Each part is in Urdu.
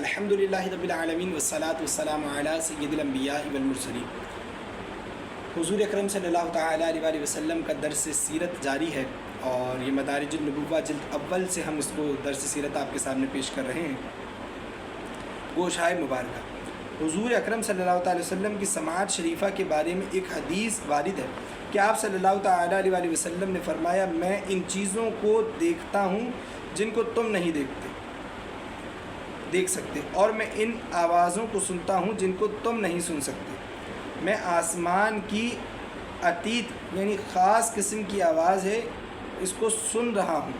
الحمدللہ رب العالمین والصلاة والسلام علی سید الانبیاء والمرسلین۔ حضور اکرم صلی اللہ تعالیٰ علیہ وسلم کا درس سیرت جاری ہے، اور یہ مدارج النبوہ جلد اول سے ہم اس کو درس سیرت آپ کے سامنے پیش کر رہے ہیں۔ گوشائے مبارکہ، حضور اکرم صلی اللہ تعالیٰ علیہ وسلم کی سماعت شریفہ کے بارے میں ایک حدیث وارد ہے کہ آپ صلی اللہ تعالیٰ علیہ وسلم نے فرمایا، میں ان چیزوں کو دیکھتا ہوں جن کو تم نہیں دیکھ سکتے، اور میں ان آوازوں کو سنتا ہوں جن کو تم نہیں سن سکتے۔ میں آسمان کی عتیت یعنی خاص قسم کی آواز ہے اس کو سن رہا ہوں،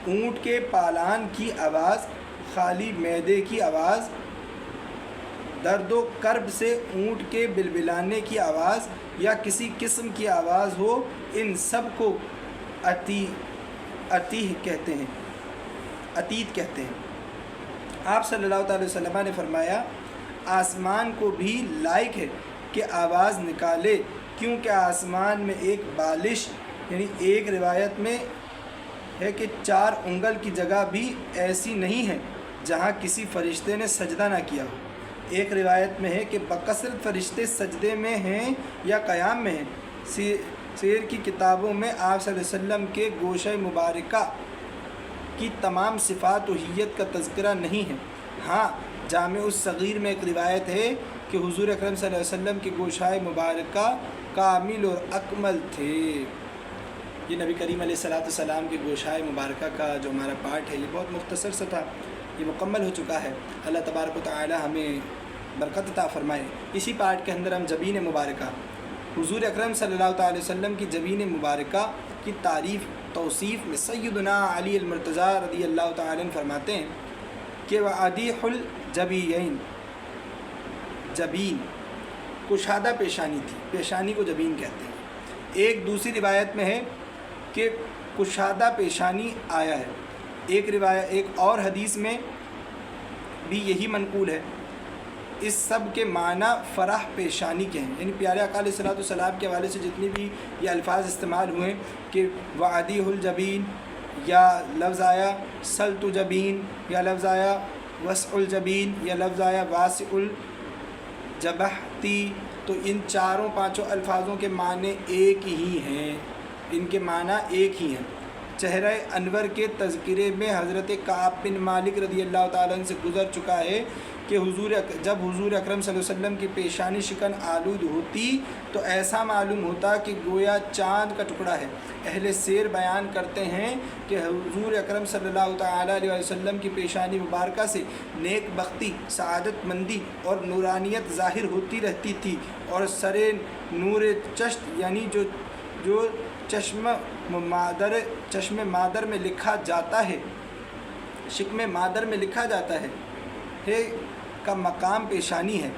اونٹ کے پالان کی آواز، خالی معدے کی آواز، درد و کرب سے اونٹ کے بلبلانے کی آواز یا کسی قسم کی آواز ہو، ان سب کو عتیت کہتے ہیں۔ آپ صلی اللہ تعالی وسلم نے فرمایا، آسمان کو بھی لائق ہے کہ آواز نکالے، کیونکہ آسمان میں ایک بالش یعنی ایک روایت میں ہے کہ 4 انگل کی جگہ بھی ایسی نہیں ہے جہاں کسی فرشتے نے سجدہ نہ کیا ہو۔ ایک روایت میں ہے کہ بکثرت فرشتے سجدے میں ہیں یا قیام میں ہیں۔ سیر کی کتابوں میں آپ صلی اللہ علیہ وسلم کے گوشہ مبارکہ کی تمام صفات و حیت کا تذکرہ نہیں ہے۔ ہاں، جامع الصغیر میں ایک روایت ہے کہ حضور اکرم صلی اللہ علیہ وسلم کے گوشہ مبارکہ کامل اور اکمل تھے۔ یہ نبی کریم علیہ السلام کے گوشہ مبارکہ کا جو ہمارا پارٹ ہے، یہ بہت مختصر سا تھا، یہ مکمل ہو چکا ہے۔ اللہ تبارک و تعالی ہمیں برکت عطا فرمائے۔ اسی پارٹ کے اندر ہم جبین مبارکہ، حضور اکرم صلی اللہ تعالی وسلم کی جبین مبارکہ کی تعریف توصیف میں سیدنا علی المرتضیٰ رضی اللہ تعالی عنہ فرماتے ہیں کہ وَعَدِيحُ الْجَبِيَّيْن، جبین کشادہ پیشانی تھی، پیشانی کو جبین کہتے ہیں۔ ایک دوسری روایت میں ہے کہ کشادہ پیشانی آیا ہے، ایک اور حدیث میں بھی یہی منقول ہے۔ اس سب کے معنی فرح پیشانی کے ہیں، یعنی پیارے آقا علیہ الصلوۃ والسلام کے حوالے سے جتنی بھی یہ الفاظ استعمال ہوئے کہ وعدیہ الجبین، یا لفظ آیا سلط جبین، یا لفظ آیا وسع الجبین، یا لفظ آیا واسع الجبہتی، تو ان 4-5 الفاظوں کے معنی ایک ہی ہیں، ان کے معنی ایک ہی ہیں۔ چہرہ انور کے تذکرے میں حضرت کعب بن مالک رضی اللہ تعالیٰ عنہ سے گزر چکا ہے کہ جب حضور اکرم صلی اللہ علیہ وسلم کی پیشانی شکن آلود ہوتی تو ایسا معلوم ہوتا کہ گویا چاند کا ٹکڑا ہے۔ اہل سیر بیان کرتے ہیں کہ حضور اکرم صلی اللہ تعالیٰ علیہ وسلم کی پیشانی مبارکہ سے نیک بختی، سعادت مندی اور نورانیت ظاہر ہوتی رہتی تھی، اور سر نور چشت یعنی جو چشم مادر میں لکھا جاتا ہے، شکم مادر میں لکھا جاتا ہے کا مقام پیشانی ہے۔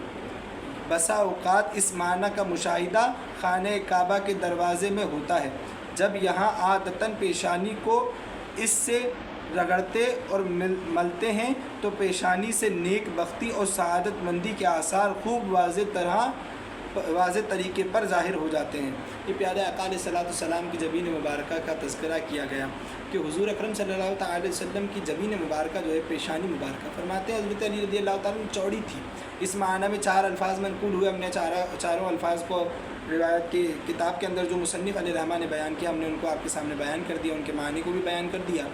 بسا اوقات اس معنی کا مشاہدہ خانہ کعبہ کے دروازے میں ہوتا ہے، جب یہاں عادتاً پیشانی کو اس سے رگڑتے اور ملتے ہیں تو پیشانی سے نیک بختی اور سعادت مندی کے آثار خوب واضح طریقے پر ظاہر ہو جاتے ہیں۔ یہ پیارے آقا علیہ السلام کی جبین مبارکہ کا تذکرہ کیا گیا کہ حضور اکرم صلی اللہ تعالی علیہ وسلم کی جبین مبارکہ جو ہے پیشانی مبارکہ، فرماتے ہیں حضرت علی رضی اللہ تعالیٰ عنہ چوڑی تھی۔ اس معنی میں 4 الفاظ منقول ہوئے، ہم نے چاروں الفاظ کو روایت کی کتاب کے اندر جو مصنف علیہ الرحمٰن نے بیان کیا، ہم نے ان کو آپ کے سامنے بیان کر دیا، ان کے معنی کو بھی بیان کر دیا۔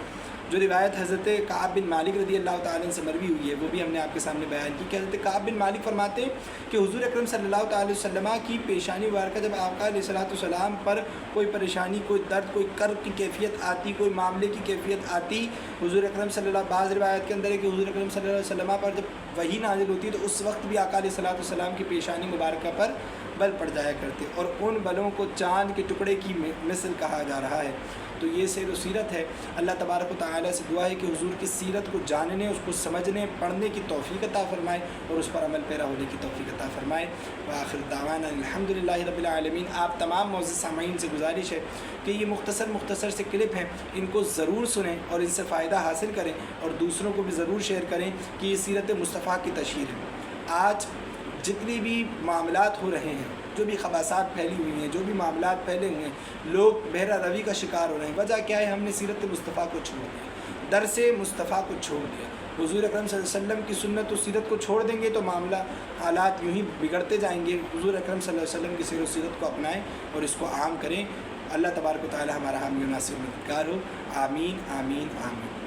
جو روایت حضرت کعب بن مالک رضی اللہ تعالیٰ عنہ سے مروی ہوئی ہے وہ بھی ہم نے آپ کے سامنے بیان کی کہ حضرت کعب بن مالک فرماتے ہیں کہ حضور اکرم صلی اللہ تعالی وسلم کی پیشانی مبارکہ جب آقا علیہ السلام پر کوئی پریشانی، کوئی درد، کوئی کرب کی کیفیت آتی، کوئی معاملے کی کیفیت آتی، حضور اکرم صلی اللہ، بعض روایت کے اندر ہے کہ حضور اکرم صلی اللہ علیہ وسلم پر جب وحی نازل ہوتی تو اس وقت بھی آقا علیہ السلام کی پیشانی مبارکہ پر بل پڑ جایا کرتے، اور ان بلوں کو چاند کے ٹکڑے کی مثل کہا جا رہا ہے۔ تو یہ سیر و سیرت ہے۔ اللہ تبارک و تعالیٰ سے دعا ہے کہ حضور کی سیرت کو جاننے، اس کو سمجھنے، پڑھنے کی توفیق عطا فرمائے اور اس پر عمل پیرا ہونے کی توفیق عطا فرمائے۔ وآخر دعوانا الحمدللہ رب العالمین۔ آپ تمام معزز سامعین سے گزارش ہے کہ یہ مختصر سے کلپ ہیں، ان کو ضرور سنیں اور ان سے فائدہ حاصل کریں، اور دوسروں کو بھی ضرور شیئر کریں کہ یہ سیرت مصطفیٰ کی تشہیر ہے۔ آج جتنی بھی معاملات ہو رہے ہیں، جو بھی خباثات پھیلی ہوئی ہیں، جو بھی معاملات پھیلے ہوئے ہیں، لوگ بہرہ روی کا شکار ہو رہے ہیں۔ وجہ کیا ہے؟ ہم نے سیرت مصطفیٰ کو چھوڑ دیا۔ درس مصطفیٰ کو چھوڑ دیا. حضور اکرم صلی اللہ علیہ وسلم کی سنت و سیرت کو چھوڑ دیں گے تو معاملہ حالات یوں ہی بگڑتے جائیں گے. حضور اکرم صلی اللہ علیہ وسلم کی سیر و سیرت کو اپنائیں اور اس کو عام کریں. اللہ تبارک و تعالی ہمارا حامی و ناصر مددگار ہو. آمین آمین آمین.